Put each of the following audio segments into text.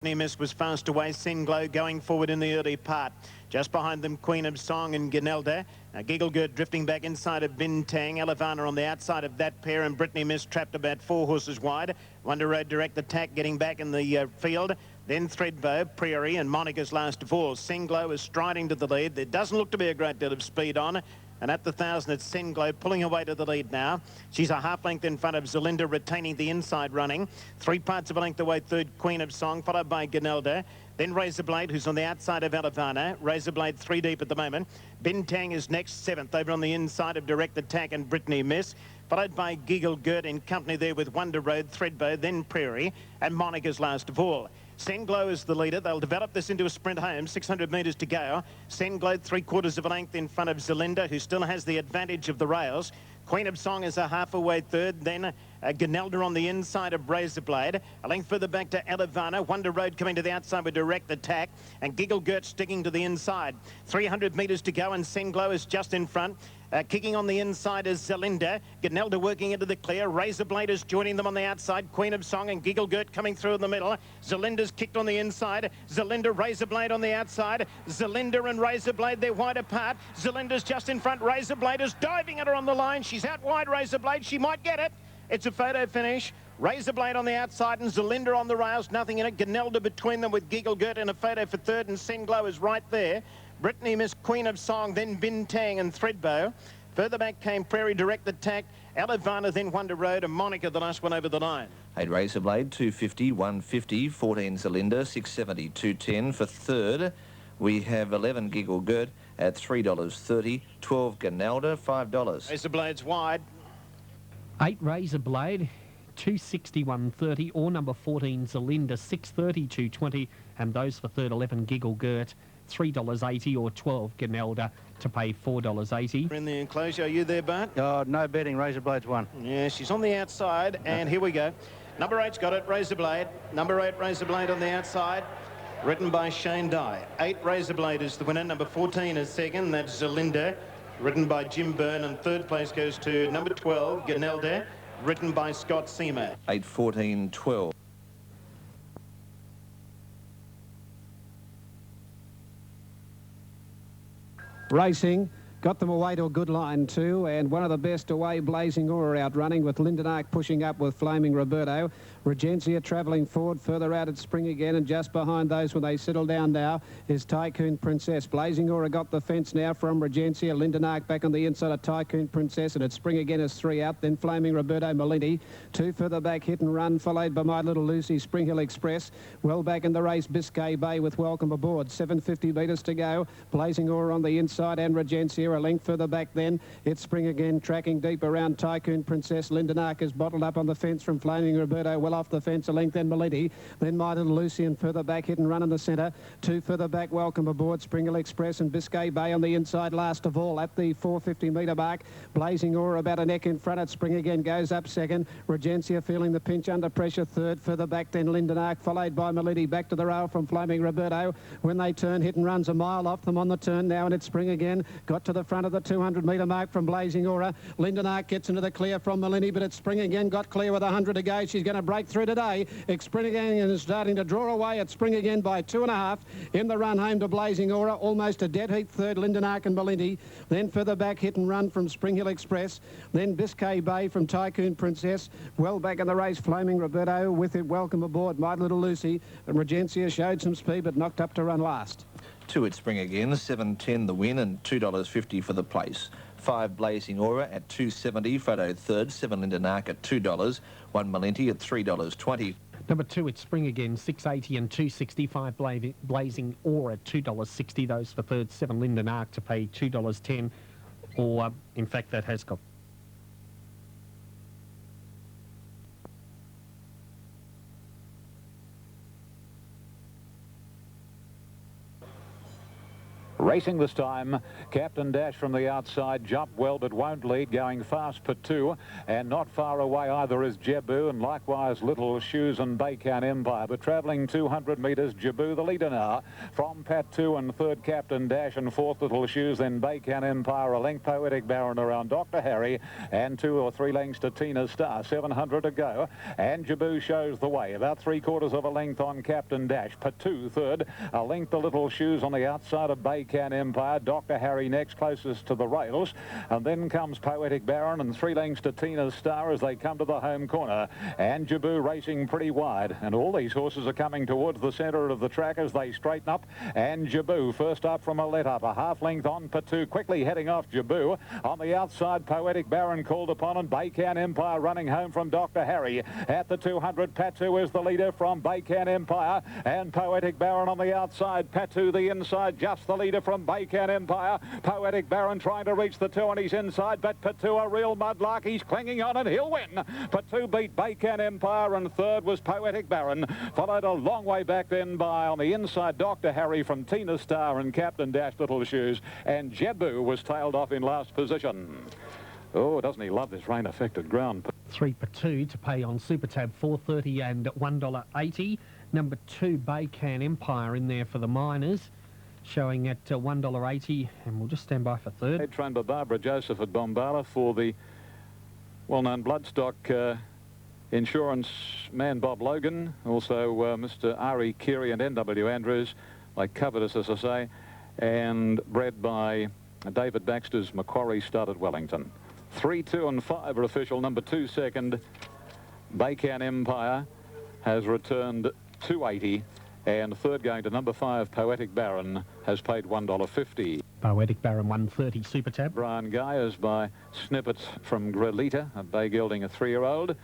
Miss was fast away. Senglow going forward in the early part. Just behind them, Queen of Song and Ginelda. Gigglegurt drifting back inside of Bintang. Elevana on the outside of that pair, and Brittany Miss trapped about 4 horses wide. Wonder Road Direct Attack getting back in the field. Then Threadbow, Prairie, and Monica's last of all. Senglow is striding to the lead. There doesn't look to be a great deal of speed on. And at the 1,000, it's Senglow pulling away to the lead now. She's a half length in front of Zelinda, retaining the inside running. 3 parts of a length away, third, Queen of Song, followed by Ginelda. Then Razorblade, who's on the outside of Elevana. Razorblade 3 deep at the moment. Bintang is next, 7th, over on the inside of Direct Attack and Brittany Miss. Followed by Gigglegurt in company there with Wonder Road, Threadbow, then Prairie, and Monica's last of all. Senglow is the leader. They'll develop this into a sprint home, 600 metres to go. Senglow 3/4 of a length in front of Zelinda, who still has the advantage of the rails. Queen of Song is a half away third. Then Ginelda on the inside of Razorblade. A length further back to Elevana. Wonder Road coming to the outside with Direct Attack. And Gigglegurt sticking to the inside. 300 metres to go, and Senglow is just in front. Kicking on the inside is Zelinda. Ginelda working into the clear. Razorblade is joining them on the outside. Queen of Song and Gigglegurt coming through in the middle. Zelinda's kicked on the inside. Zelinda, Razorblade on the outside. Zelinda and Razorblade, they're wide apart. Zelinda's just in front. Razorblade is diving at her on the line. She's out wide, Razorblade. She might get it. It's a photo finish. Razorblade on the outside and Zelinda on the rails. Nothing in it. Ginelda between them with Gigglegurt in a photo for third, and Senglow is right there. Brittany Miss, Queen of Song, then Bintang and Threadbow. Further back came Prairie, Direct Attack, Elevana, then Wonder Road, and Monica, the last one over the line. 8 Razorblade, 250, 150, 14 Zelinda, 670, 210 for third. We have 11 Gigglegurt at $3.30, 12 Ginelda, $5. Razorblade's wide. 8 Razorblade, 260, 130, or number 14 Zelinda, 630, 220, and those for third, 11 Gigglegurt, $3.80, or 12 Ginelda to pay $4.80. In the enclosure, are you there, Bart? Oh, no betting. Razorblade's won. Yeah, she's on the outside, and here we go. Number 8's got it, Razorblade. Number 8, Razorblade on the outside, written by Shane Dye. 8 Razorblade is the winner. Number 14 is second. That's Zelinda, written by Jim Byrne, and third place goes to number 12, Ginelda, written by Scott Seymour. 8, 14, 12. Racing, got them away to a good line too, and one of the best away, Blazing Aura outrunning, with Lindenark pushing up with Flaming Roberto. Regencia travelling forward, further out at Spring again, and just behind those when they settle down now is Tycoon Princess. Blazing Aura got the fence now from Regencia. Lindenark back on the inside of Tycoon Princess, and at Spring again is 3 out, then Flaming Roberto Malini. 2 further back, Hit and Run, followed by My Little Lucy, Spring Hill Express. Well back in the race, Biscay Bay with Welcome Aboard. 750 metres to go. Blazing Aura on the inside, and Regencia a length further back then. It's Spring again, tracking deep around Tycoon Princess. Lindenark is bottled up on the fence from Flaming Roberto, well off the fence, a length, then Malini, then My Little Lucy, and further back, Hit and Run in the centre. 2 further back, Welcome Aboard, Spring Hill Express, and Biscay Bay on the inside last of all at the 450 metre mark. Blazing Aura about a neck in front at Spring again, goes up second. Regencia feeling the pinch under pressure third. Further back then Lindenark, followed by Malini, back to the rail from Flaming Roberto. When they turn, Hit and Run's a mile off them on the turn now, and it's Spring again, got to the front of the 200 metre mark from Blazing Aura. Lindenark gets into the clear from Malini, but it's Spring again, got clear with 100 to go. She's going to break through today. Spring again is starting to draw away at Spring again by 2.5 in the run home to Blazing Aura. Almost a dead heat third, Lindenark and Malini. Then further back, Hit and Run from Spring Hill Express. Then Biscay Bay from Tycoon Princess. Well back in the race, Flaming Roberto with it. Welcome Aboard, My Little Lucy. And Regencia showed some speed, but knocked up to run last. 2 at Spring again, 7.10 the win, and $2.50 for the place. 5 Blazing Aura at $2.70, photo third. 7 Lindenark at $2, 1 Malenti at $3.20. Number 2, it's Spring again, 680 and 265. Blazing Aura at $2.60. Those for third. 7 Lindenark to pay $2.10, or in fact that has got Racing this time, Captain Dash from the outside, jumped well but won't lead, going fast Patu, and not far away either is Jebu, and likewise Little Shoes and Baycan Empire, but travelling 200 metres, Jebu the leader now, from Patu and third Captain Dash and fourth Little Shoes, then Baycan Empire, a length Poetic Baron around Dr. Harry, and 2 or 3 lengths to Tina's Star, 700 to go, and Jebu shows the way, about 3/4 of a length on Captain Dash, Patu third, a length the Little Shoes on the outside of Baycan Empire, Dr. Harry next closest to the rails, and then comes Poetic Baron and 3 lengths to Tina's Star as they come to the home corner, and Jebu racing pretty wide, and all these horses are coming towards the centre of the track as they straighten up, and Jebu first up from a let-up, a half length on Patu, quickly heading off Jebu, on the outside Poetic Baron called upon, and Baycan Empire running home from Dr. Harry, at the 200 Patu is the leader from Baycan Empire, and Poetic Baron on the outside, Patu the inside, just the leader from Baycan Empire. Poetic Baron trying to reach the 2 and he's inside, but Patu a real mudlark, he's clinging on and he'll win. Patu beat Baycan Empire, and third was Poetic Baron, followed a long way back then by, on the inside, Dr. Harry from Tina Star and Captain Dash Little Shoes, and Jebu was tailed off in last position. Oh, doesn't he love this rain-affected ground? 3 Patu to pay on Super Tab, $4.30 and $1.80. Number 2 Baycan Empire in there for the miners, showing at $1.80, and we'll just stand by for third. Trained by Barbara Joseph at Bombala for the well-known Bloodstock insurance man Bob Logan, also Mr. R.E. Keary and N.W. Andrews, like Covetous, as I say, and bred by David Baxter's Macquarie stud at Wellington. 3, 2 and 5 are official. Number 2 second, Baycan Empire, has returned $2.80, and third going to number 5 Poetic Baron has paid $1.50. Poetic Baron $1.30 Super Tab. Brian Guyers by Snippets from Grelita, a bay gelding, a 3-year-old.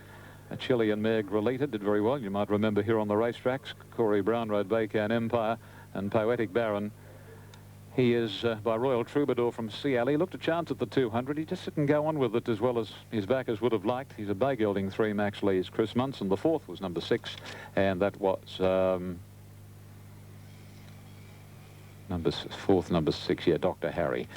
A Chilean mare Grelita did very well. You might remember here on the racetracks, Corey Brown rode Baycan Empire, and Poetic Baron, he is by Royal Troubadour from CL. He looked a chance at the 200. He just didn't go on with it as well as his backers would have liked. He's a bay gelding 3, Max Lee's Chris Munson. The 4th was number 6, and that was number 6, yeah, Dr. Harry.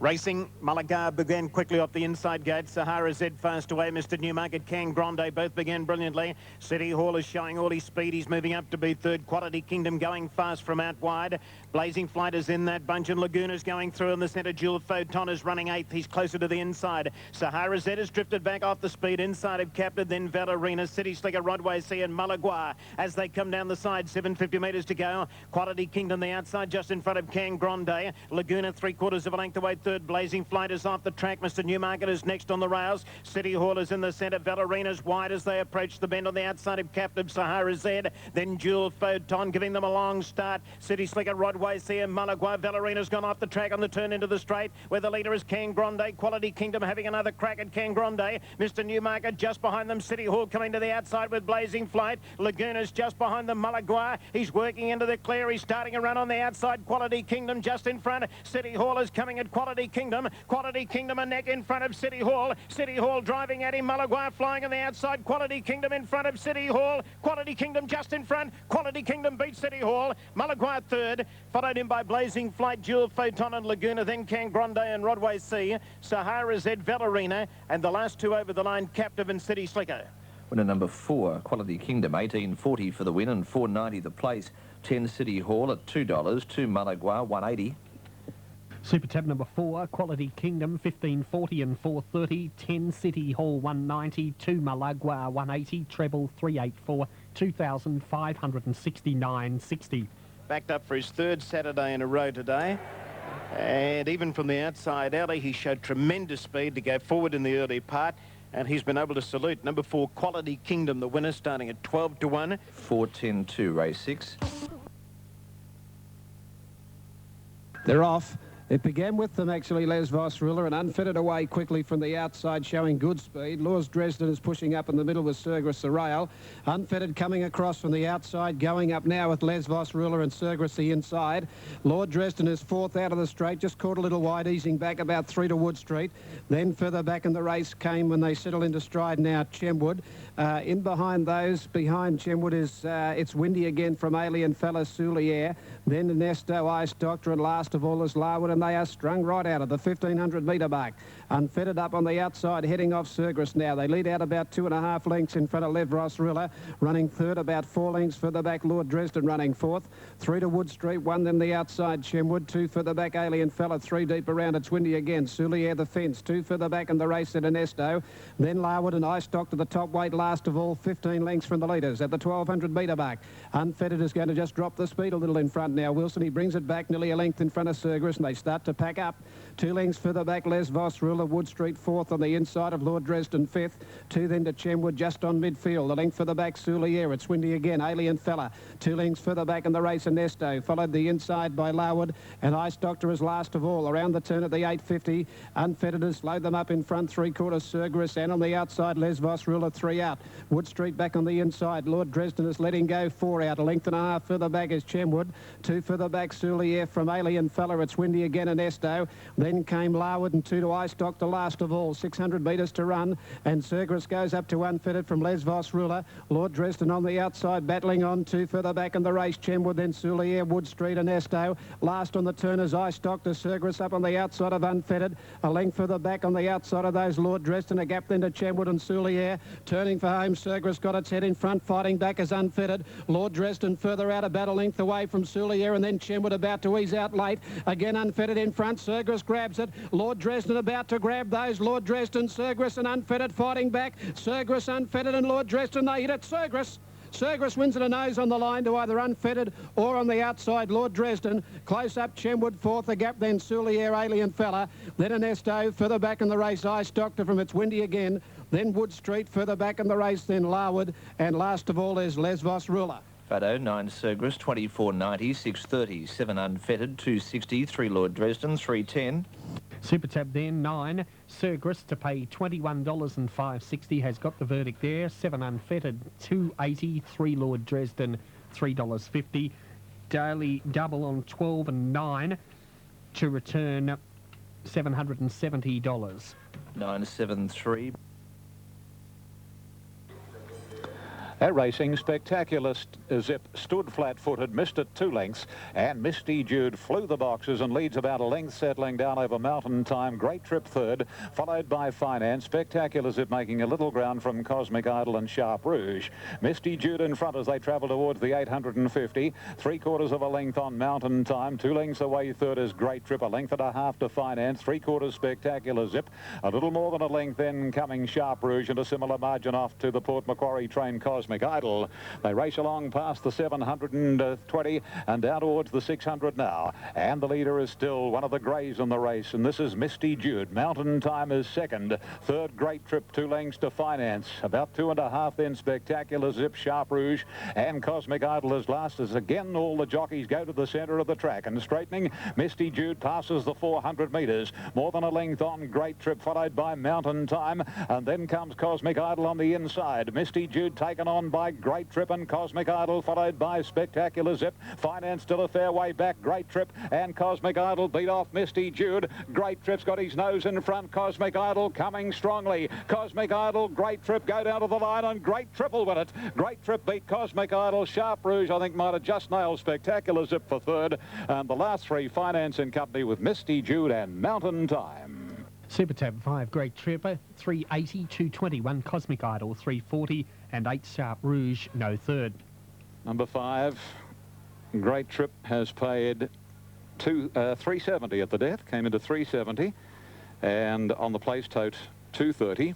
Racing, Malaga began quickly off the inside gate. Sahara Z fast away. Mr. Newmarket, Can Grande both began brilliantly. City Hall is showing all his speed. He's moving up to be third. Quality Kingdom going fast from out wide. Blazing Flight is in that bunch, and Laguna's going through in the centre. Jewel Photon is running 8th. He's closer to the inside. Sahara Z has drifted back off the speed inside of Captain, then Valerina, City Slicker, Rodway C and Malagua as they come down the side. 750 metres to go. Quality Kingdom the outside just in front of Can Grande. Laguna 3/4 of a length away third. Blazing Flight is off the track. Mr. Newmarket is next on the rails. City Hall is in the centre. Valerina's wide as they approach the bend on the outside of Captive Sahara Z. Then Jewel Photon giving them a long start. City Slicker, Rodway C and Malagua. Valerina's gone off the track on the turn into the straight where the leader is Can Grande. Quality Kingdom having another crack at Can Grande. Mr. Newmarket just behind them. City Hall coming to the outside with Blazing Flight. Laguna's just behind them. Malagua, he's working into the clear. He's starting a run on the outside. Quality Kingdom just in front. City Hall is coming at Quality Kingdom. Quality Kingdom a neck in front of City Hall. City Hall driving at him. Malagua flying on the outside. Quality Kingdom in front of City Hall. Quality Kingdom just in front. Quality Kingdom beats City Hall. Malagua third, followed in by Blazing Flight, Jewel Photon and Laguna, then Can Grande and Rodway C, Sahara Z, Valerina, and the last 2 over the line, Captive and City Slicker. Winner number 4, Quality Kingdom, $18.40 for the win and $4.90 the place. 10 City Hall at $2, 2 Malagua, $1.80. Super Tab number 4, Quality Kingdom, $15.40 and $4.30. 10 City Hall, $1.90. 2 Malagua, $1.80. Treble, $3.84. 2,569.60. Backed up for his 3rd Saturday in a row today. And even from the outside alley, he showed tremendous speed to go forward in the early part. And he's been able to salute number 4, Quality Kingdom, the winner, starting at 12 to 1. 4.10.2, race 6. They're off. It began with them, actually, Les Vosruller, and unfitted away quickly from the outside, showing good speed. Laws Dresden is pushing up in the middle with Sergris the rail. Unfitted coming across from the outside, going up now with Les Vosruller and Sergris the inside. Lord Dresden is fourth out of the straight, just caught a little wide, easing back about 3 to Wood Street. Then further back in the race came, when they settle into stride now, Chemwood. In behind those, behind Chemwood is It's Windy again from Alien Fella Soulier. Then Nesto, Ice Doctor, and last of all is Larwood, and they are strung right out of the 1,500 metre mark. Unfitted up on the outside, heading off Sergris now. They lead out about 2.5 lengths in front of Les Vosruller. Running third, about 4 lengths further back, Lord Dresden running fourth. 3 to Wood Street, 1 then the outside, Chemwood. 2 further back, Alien Fella. 3 deep around, It's Windy again. Soulier the fence. 2 further back in the race at Ernesto. Then Larwood and Ice Doctor the top weight, last of all, 15 lengths from the leaders at the 1,200 metre mark. Unfitted is going to just drop the speed a little in front now. Wilson, he brings it back nearly a length in front of Sergris, and they start to pack up. 2 lengths further back, Les Vosruller. Wood Street fourth on the inside of Lord Dresden fifth. 2 then to Chemwood just on midfield. A length further back, Soulier. It's Windy again, Alien Fella. 2 lengths further back in the race, Ernesto. Followed the inside by Larwood, and Ice Doctor is last of all. Around the turn at the 850. Unfitted has slowed them up in front, 3/4 Sergris, and on the outside, Les Vosruller 3 out. Wood Street back on the inside. Lord Dresden is letting go 4 out. A length and a half further back is Chemwood. 2 further back, Soulier from Alien Fella. It's Windy again, Ernesto. Then came Larwood, and 2 to Ice Doctor last of all. 600 metres to run, and Sergris goes up to Unfitted from Les Vosruller. Lord Dresden on the outside, battling on. 2 further back in the race, Chemwood, then Soulier, Wood Street, Ernesto. Last on the turn is Ice Doctor. Sergris up on the outside of Unfitted. A length further back on the outside of those, Lord Dresden. A gap then to Chemwood and Soulier. Turning for home, Sergris got its head in front, fighting back as Unfitted. Lord Dresden further out, about a length away from Soulier, and then Chemwood about to ease out late. Again Unfitted in front, Sergris grabs it. Lord Dresden about to grab those. Lord Dresden, Sergris and Unfitted fighting back. Sergris, Unfitted and Lord Dresden, they hit it. Sergris wins it a nose on the line to either Unfitted or on the outside, Lord Dresden. Close up, Chemwood fourth, a gap then Soulier, Alien Fella. Then Ernesto, further back in the race, Ice Doctor from It's Windy again. Then Wood Street, further back in the race, then Larwood. And last of all is Les Vosruller. Fado, 9 Sergris, 24.90, 6.30, 7 Unfettered, 2.60, 3 Lord Dresden, 3.10. Super Tab then, 9 Sergris to pay $21 and $5.60 has got the verdict there. 7 Unfettered, $2.80, 3 Lord Dresden, $3.50. Daily double on 12 and 9 to return $770. 9.73. At racing, Spectacular Zip stood flat-footed, missed it 2 lengths, and Misty Jude flew the boxes and leads about a length, settling down over Mountain Time. Great Trip third, followed by Finance. Spectacular Zip making a little ground from Cosmic Idol and Sharp Rouge. Misty Jude in front as they travel towards the 850. 3/4 of a length on Mountain Time. 2 lengths away third is Great Trip. A length and a half to Finance. 3/4 Spectacular Zip. A little more than a length then coming Sharp Rouge, and a similar margin off to the Port Macquarie train Cosmic Idol. They race along past the 720 and down towards the 600 now. And the leader is still one of the greys in the race, and this is Misty Jude. Mountain Time is second. Third, Great Trip, 2 lengths to Finance. About 2.5 then Spectacular Zip, Sharp Rouge, and Cosmic Idol is last, as again all the jockeys go to the centre of the track. And straightening, Misty Jude passes the 400 metres. More than a length on Great Trip, followed by Mountain Time. And then comes Cosmic Idol on the inside. Misty Jude taken on by Great Trip and Cosmic Idol, followed by Spectacular Zip. Finance still a fair way back. Great Trip and Cosmic Idol beat off Misty Jude. Great Trip's got his nose in front. Cosmic Idol coming strongly. Cosmic Idol, Great Trip go down to the line, and Great Trip will win it. Great Trip beat Cosmic Idol. Sharp Rouge, I think, might have just nailed Spectacular Zip for third. And the last 3, Finance in company with Misty Jude and Mountain Time. Super Tab 5 Great Trip, 380, 221 Cosmic Idol, 340, and 8 Sharp Rouge, no third. Number 5, Great Trip has paid 370 at the death, came into 370, and on the place tote 230.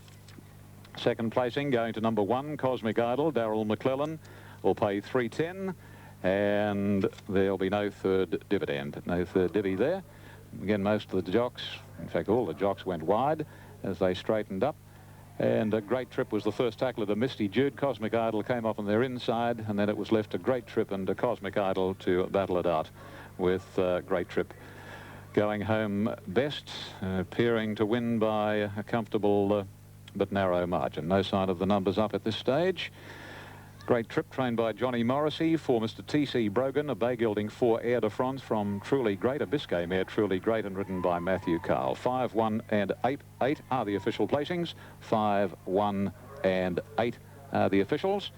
Second placing going to number 1, Cosmic Idol, Darryl McClellan, will pay 310, and there'll be no third dividend, no third divvy there. Again, most of the jocks, in fact all the jocks, went wide as they straightened up. And a Great Trip was the first tackler to Misty Jude. Cosmic Idol came up on their inside, and then it was left to Great Trip and to Cosmic Idol to battle it out with Great Trip going home best, appearing to win by a comfortable but narrow margin. No sign of the numbers up at this stage. Great Trip, trained by Johnny Morrissey, for Mr. T.C. Brogan, a bay gelding for Air de France from Truly Great, a Biscay mare, Truly Great, and ridden by Matthew Carl. 5, 1 and 8. 8 are the official placings. 5, 1 and 8 are the officials.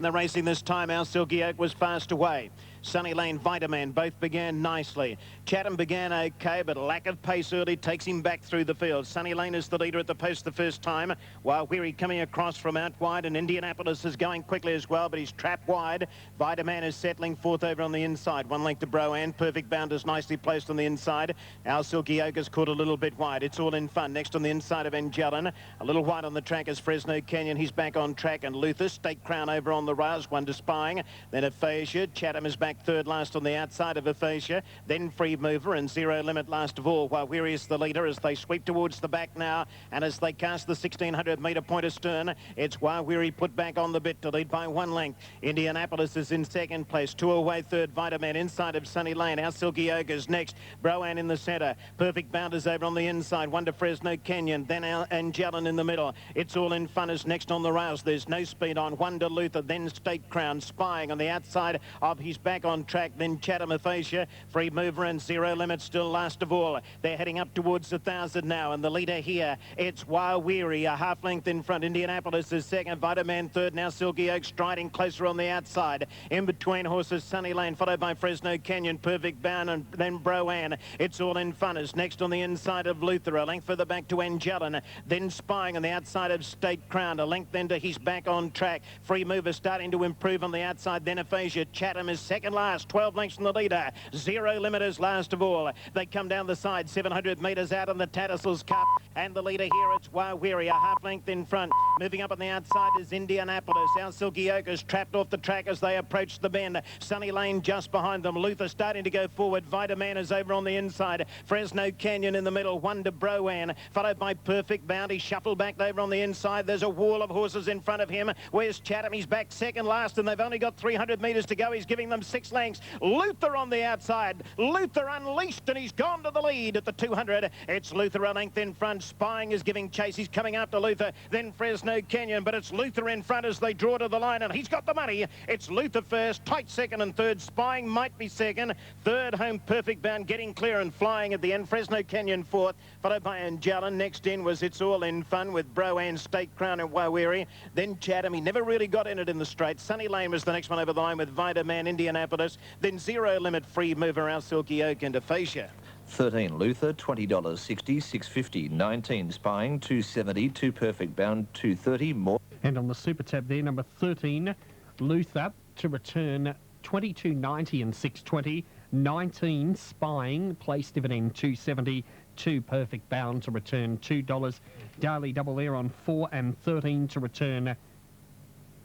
The racing this time, our Silky Oak was fast away. Sunny Lane, Vitaman both began nicely. Chatham began okay, but lack of pace early takes him back through the field. Sunny Lane is the leader at the post the first time, while Weary coming across from out wide, and Indianapolis is going quickly as well, but he's trapped wide. Vitaman is settling fourth over on the inside. 1 length to Broan. Perfect Bound is nicely placed on the inside. Our Silky Oak is caught a little bit wide. It's All in Fun. Next on the inside of Angelin. A little wide on the track is Fresno Canyon. He's back on track, and Luther. Stake Crown over on the rails. 1 to Spying. Then Aphasia. Chatham is back third last on the outside of Aphasia. Then Free Mover and Zero Limit last of all, while Weary is the leader as they sweep towards the back now, and as they cast the 1600 metre point astern, it's While Weary put back on the bit to lead by 1 length. Indianapolis is in second place. 2 away third. Vitaman inside of Sunny Lane. Our Silky Oak is next. Broan in the centre. Perfect Bound is over on the inside. 1 to Fresno Canyon. Then Angelin in the middle. It's All in Fun is next on the rails. There's no speed on. 1 to Luther. Then State Crown. Spying on the outside of his back on track. Then Chatham Aphasia, Free Mover and Zero Limit still last of all. They're heading up towards 1,000 now, and the leader here, it's While Weary, a half length in front. Indianapolis is second. Vitaman third. Now Silky Oak striding closer on the outside. In between horses, Sunny Lane, followed by Fresno Canyon, Perfect Bound, and then Broan. It's All in Fun is next on the inside of Luther. A length further back to Angelin. Then Spying on the outside of State Crown. A length then to his back on track. Free Mover starting to improve on the outside. Then Aphasia. Chatham is second last. 12 lengths from the leader. Zero Limit is last of all. They come down the side, 700 metres out on the Tattersalls Cup, and the leader here, it's While Weary, a half length in front. Moving up on the outside is Indianapolis. Our Silky Oak is trapped off the track as they approach the bend. Sunny Lane just behind them. Luther starting to go forward. Vitaman is over on the inside. Fresno Canyon in the middle. 1 to Broan, followed by Perfect Bound. He shuffled back over on the inside. There's a wall of horses in front of him. Where's Chatham? He's back second last, and they've only got 300 metres to go. He's giving them 6 lengths. Luther on the outside. Luther unleashed, and he's gone to the lead at the 200. It's Luther a length in front. Spying is giving chase. He's coming after Luther. Then Fresno Canyon, but it's Luther in front as they draw to the line, and he's got the money. It's Luther first, tight second and third. Spying might be second. Third home Perfect Bound getting clear and flying at the end. Fresno Canyon fourth, followed by Angelin. Next in was It's All in Fun with Broan, State Crown and Waweary. Then Chatham. He never really got in it in the straight. Sunny Lane was the next one over the line with Vitaman, Indianapolis. Then Zero Limit, Free Mover, Our Silky Oak and Aphasia. 13 Luther, $20.60, 6.50. 19 Spying, 2.70. 2 Perfect Bound, 2.30. More. And on the Super Tab there, number 13, Luther to return 22.90 and 6.20. 19 Spying, place dividend 2.70. 2 Perfect Bound to return $2. Daily Double Air on 4 and 13 to return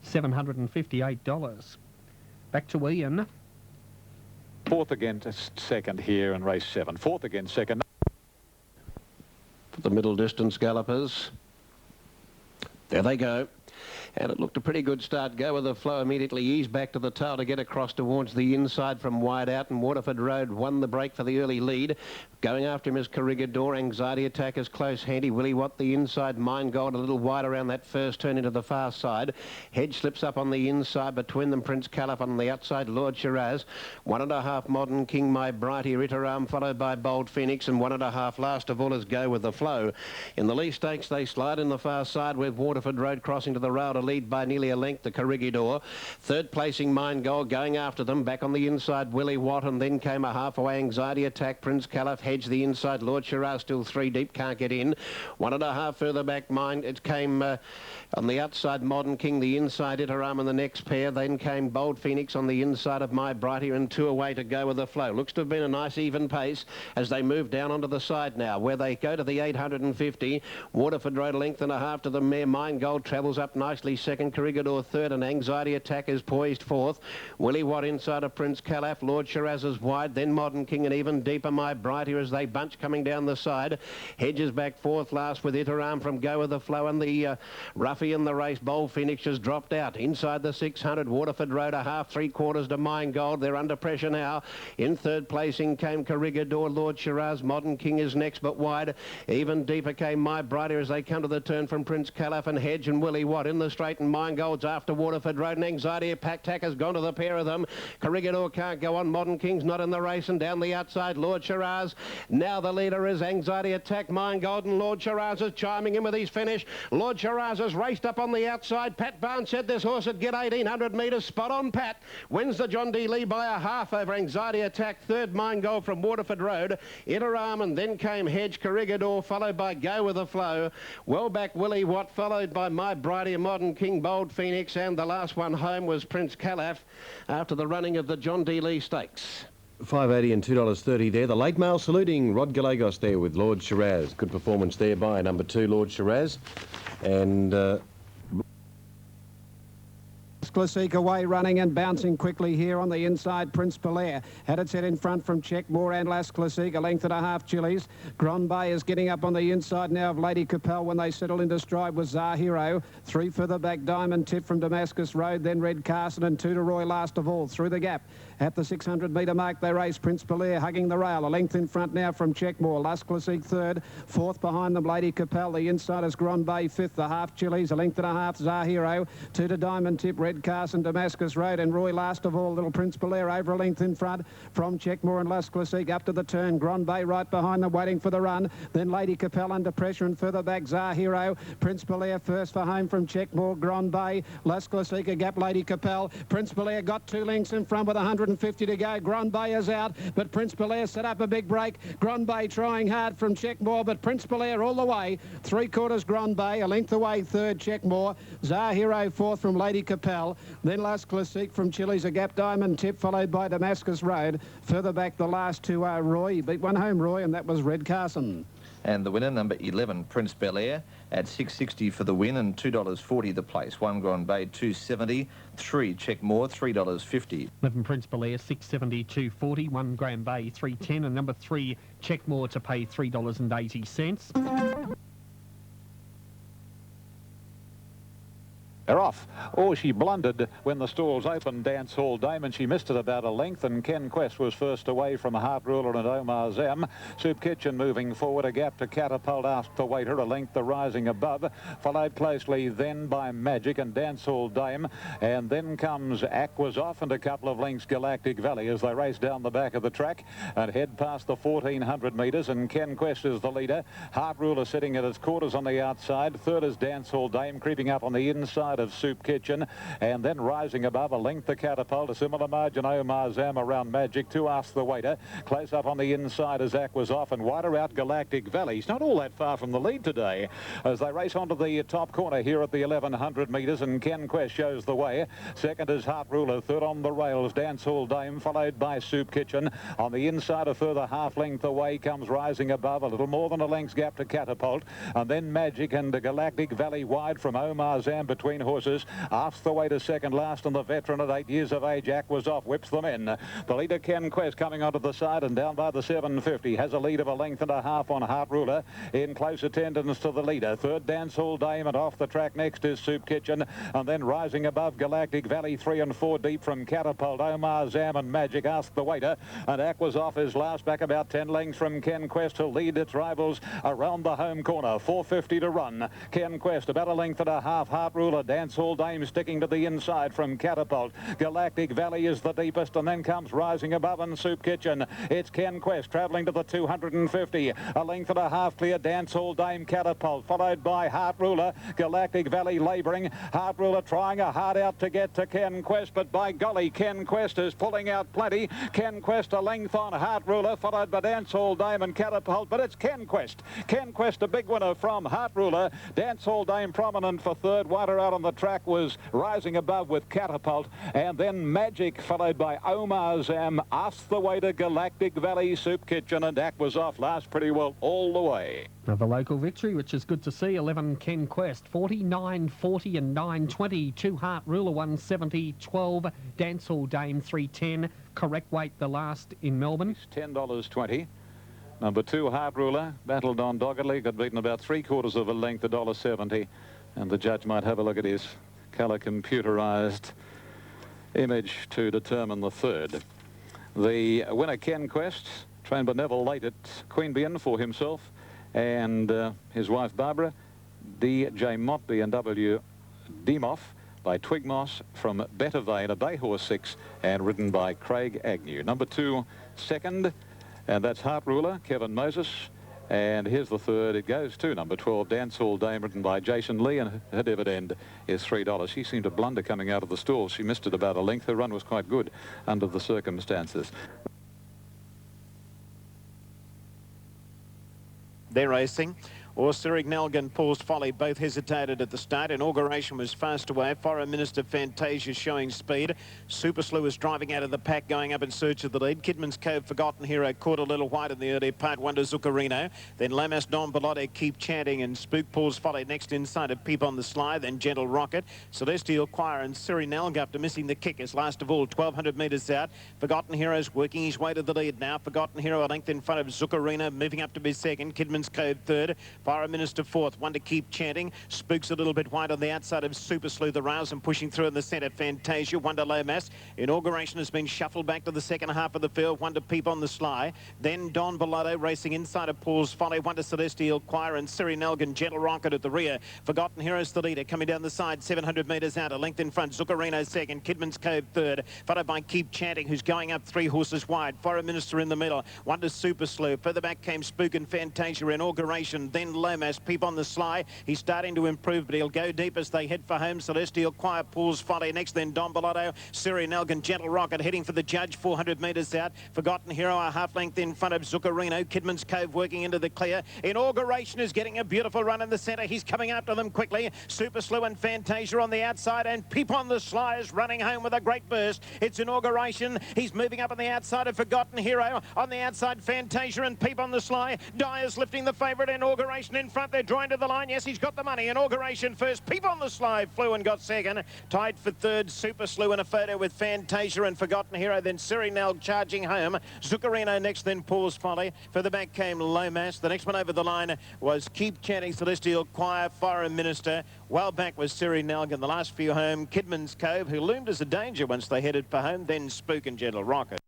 $758. Back to Ian. Fourth against second here in race 7. Fourth against second. For the middle distance gallopers. There they go. And it looked a pretty good start. Go with the flow immediately. Ease back to the tail to get across towards the inside from wide out. And Waterford Road won the break for the early lead. Going after him is Corrigador. Anxiety Attack is close handy. Willie Watt the inside. Mine Gold a little wide around that first turn into the far side. Hedge slips up on the inside. Between them Prince Caliph on the outside. Lord Shiraz. 1.5 Modern King My Brighty Ritteram, followed by Bold Phoenix. And 1.5 last of all is Go with the Flow. In the Lee Stakes they slide in the far side with Waterford Road crossing to the rail to lead by nearly a length to Corrigador. Third placing Mine Gold going after them. Back on the inside Willie Watt, and then came a half-away Anxiety Attack. Prince Caliph, Hedge the inside. Lord Shiraz still 3 deep, can't get in. 1.5 further back Mine. It came on the outside Modern King, the inside Iteram in the next pair. Then came Bold Phoenix on the inside of My Brighty, and 2 away to Go with the Flow. Looks to have been a nice even pace as they move down onto the side now, where they go to the 850. Waterford Road a length and a half to the mare. Mine Gold travels up nicely nicely second, Corregidor third, and Anxiety Attack is poised fourth. Willie Watt inside of Prince Calaf, Lord Shiraz is wide, then Modern King, and even deeper My Brighter as they bunch coming down the side. Hedges back fourth last with Iteram from Go With The Flow, and the roughie in the race, Bold Phoenix, has dropped out. Inside the 600, Waterford Road a half, 3/4 to Mine Gold. They're under pressure now. In third placing came Corregidor, Lord Shiraz, Modern King is next but wide. Even deeper came My Brighter as they come to the turn from Prince Calaf and Hedge and Willie Watt. In the straight, and Mine Gold's after Waterford Road, and Anxiety Attack has gone to the pair of them. Corregidor can't go on. Modern King's not in the race, and down the outside, Lord Shiraz. Now the leader is Anxiety Attack, Mine Gold, and Lord Shiraz is chiming in with his finish. Lord Shiraz has raced up on the outside. Pat Barnes said this horse would get 1,800 metres. Spot on, Pat. Wins the John D. Lee by a half over Anxiety Attack. Third, Mine Gold from Waterford Road. Iteram, and then came Hedge, Corregidor, followed by Go With The Flow. Well back, Willie Watt, followed by My Brighter, Modern King, Bold Phoenix, and the last one home was Prince Calaf after the running of the John D. Lee Stakes. $5.80 and $2.30 there. The late mail saluting Rod Gallegos there with Lord Shiraz. Good performance there by number 2, Lord Shiraz. And Classique away running and bouncing quickly here on the inside. Prince Belair had its head in front from Checkmore and Las Classique, a length and a half Chili's. Grand Bay is getting up on the inside now of Lady Capel when they settle into stride with Zahiro. 3 further back, Diamond Tip from Damascus Road, then Red Carson, and Tuderoy last of all through the gap. At the 600-metre mark, they race Prince Belair hugging the rail. A length in front now from Checkmore. Las Classique third. Fourth behind them, Lady Capel. The inside is Grand Bay fifth. The half Chili's, a length and a half, Zahiro. 2 to Diamond Tip, Red Carson, Damascus Road, and Roy last of all. Little Prince Belair over a length in front from Checkmore and Las Classique up to the turn. Grand Bay right behind them, waiting for the run. Then Lady Capel under pressure, and further back, Zahiro. Prince Belair first for home from Checkmore. Grand Bay, Las Classique, a gap, Lady Capel. Prince Belair got 2 lengths in front with 150 to go. Grand Bay is out, but Prince Belair set up a big break. Grand Bay trying hard from Checkmore, but Prince Belair all the way. 3/4 Grand Bay, a length away third, Checkmore. Zahiro fourth from Lady Capel. Then Las Classique from Chili's, a gap, Diamond Tip, followed by Damascus Road. Further back, the last 2 are Roy. He beat one home, Roy, and that was Red Carson. And the winner, number 11, Prince Belair, at $6.60 for the win and $2.40 the place. 1 Grand Bay, $2.70. 3 Checkmore, $3.50. 11 Prince Belair, $6.70, $2.40. 1 Grand Bay, $3.10. And number 3 Checkmore to pay $3.80. They're off. Oh, she blundered when the stalls opened, Dance Hall Dame, and she missed it about a length, and Ken Quest was first away from Heart Ruler and Omar Zam. Soup Kitchen moving forward, a gap to Catapult after the waiter, a length the rising above, followed closely then by Magic and Dance Hall Dame, and then comes Aquas Off and a couple of lengths Galactic Valley as they race down the back of the track and head past the 1,400 metres, and Ken Quest is the leader. Heart Ruler sitting at its quarters on the outside. Third is Dance Hall Dame, creeping up on the inside of Soup Kitchen, and then rising above a length the Catapult, a similar margin Omar Zam around Magic. 2 asks the waiter. Close up on the inside as Aquas Off, and wider out Galactic Valley. He's not all that far from the lead today as they race onto the top corner here at the 1,100 metres, and Ken Quest shows the way. Second is Heart Ruler. Third on the rails, Dance Hall Dame, followed by Soup Kitchen. On the inside, a further half length away comes rising above, a little more than a length's gap to Catapult, and then Magic and Galactic Valley wide from Omar Zam between horses. Asks the way to second last, and the veteran at 8 years of age, Aquas Off, whips them in. The leader, Ken Quest, coming onto the side and down by the 750, has a lead of a length and a half on Heart Ruler. In close attendance to the leader. Third, Dance Hall Dame, and off the track next is Soup Kitchen, and then rising above Galactic Valley, 3 and 4 deep from Catapult, Omar Zam and Magic. Ask the waiter, and Aquas Off is last, back about 10 lengths from Ken Quest to lead its rivals around the home corner. 4:50 to run. Ken Quest about a length and a half. Heart Ruler, Dance Hall Dame sticking to the inside from Catapult. Galactic Valley is the deepest, and then comes rising above and Soup Kitchen. It's Ken Quest travelling to the 250. A length and a half clear, Dance Hall Dame, Catapult, followed by Heart Ruler. Galactic Valley labouring. Heart Ruler trying a hard out to get to Ken Quest, but by golly, Ken Quest is pulling out plenty. Ken Quest a length on Heart Ruler, followed by Dance Hall Dame and Catapult, but it's Ken Quest. Ken Quest a big winner from Heart Ruler. Dance Hall Dame prominent for third, wider out on on the track was rising above with Catapult, and then Magic, followed by Omar Zam, asked the way to Galactic Valley Soup Kitchen, and Dak was off last pretty well all the way. Another local victory, which is good to see. 11 Ken Quest, 49, 40 and 920. 2 Heart Ruler, 170. 12 Dancehall Dame, 310. Correct weight, the last in Melbourne. $10.20. Number 2 Heart Ruler battled on doggedly, got beaten about 3/4 of a length, $1.70. And the judge might have a look at his colour computerised image to determine the third. The winner, Ken Quest, trained by Neville Late at Queanbeyan for himself and his wife Barbara. D.J. Mott, B&W Demoff by Twigmoss from Better Vein, a Bay Horse 6, and ridden by Craig Agnew. Number 2, second, and that's Heart Ruler, Kevin Moses. And here's the third. It goes to number 12, Dancehall Dame, written by Jason Lee, and her dividend is $3. She seemed to blunder coming out of the stalls. She missed it about a length. Her run was quite good under the circumstances. They're racing. Or Sirignelgan, Paul's Folly, both hesitated at the start. Inauguration was fast away. Foreign Minister Fantasia showing speed. Super Slew was driving out of the pack, going up in search of the lead. Kidman's Cove, Forgotten Hero, caught a little wide in the early part. Wonder Zuccarino. Then Lamas, Don Bellotte, Keep Chanting, and Spook, Paul's Folly next inside of Peep on the Sly. Then Gentle Rocket, Celestial Choir, and Sirignelgan after missing the kickers. Last of all, 1,200 metres out. Forgotten Hero's working his way to the lead now. Forgotten Hero a length in front of Zuccarino, moving up to be second. Kidman's Cove third. Foreign Minister fourth. One to Keep Chanting. Spooks a little bit wide on the outside of Super Slew the rails and pushing through in the centre. Fantasia. One to Lomas. Inauguration has been shuffled back to the second half of the field. One to Peep on the Sly. Then Don Bellotte racing inside of Paul's Folly. One to Celestial Choir and Sirignelgan. Gentle Rocket at the rear. Forgotten Hero's the leader. Coming down the side, 700 metres out. A length in front. Zuccarino second. Kidman's Cove third. Followed by Keep Chanting, who's going up 3 horses wide. Foreign Minister in the middle. One to Super Slew. Further back came Spook and Fantasia. Inauguration. Then Lomas. Peep on the Sly. He's starting to improve, but he'll go deep as they head for home. Celestial Choir, Paul's Folly. Next then Don Bellotte, Sirignelgan, Gentle Rocket heading for the judge, 400 metres out. Forgotten Hero a half length in front of Zuccarino. Kidman's Cove working into the clear. Inauguration is getting a beautiful run in the centre. He's coming after them quickly. Super Slew and Fantasia on the outside, and Peep on the Sly is running home with a great burst. It's Inauguration. He's moving up on the outside of Forgotten Hero. On the outside, Fantasia and Peep on the Sly. Dyer's lifting the favourite. Inauguration in front. They're drawing to the line. Yes, he's got the money. Inauguration first. Peep on the Sly flew and got second. Tied for third. Super Slew in a photo with Fantasia and Forgotten Hero. Then Sirignelgan charging home. Zuccarino next, then Paul's Folly. Further back came Lomas. The next one over the line was Keep Chanting, Celestial Choir, Foreign Minister. Well back was Sirignelgan. The last few home, Kidman's Cove, who loomed as a danger once they headed for home. Then Spook and Gentle Rocket.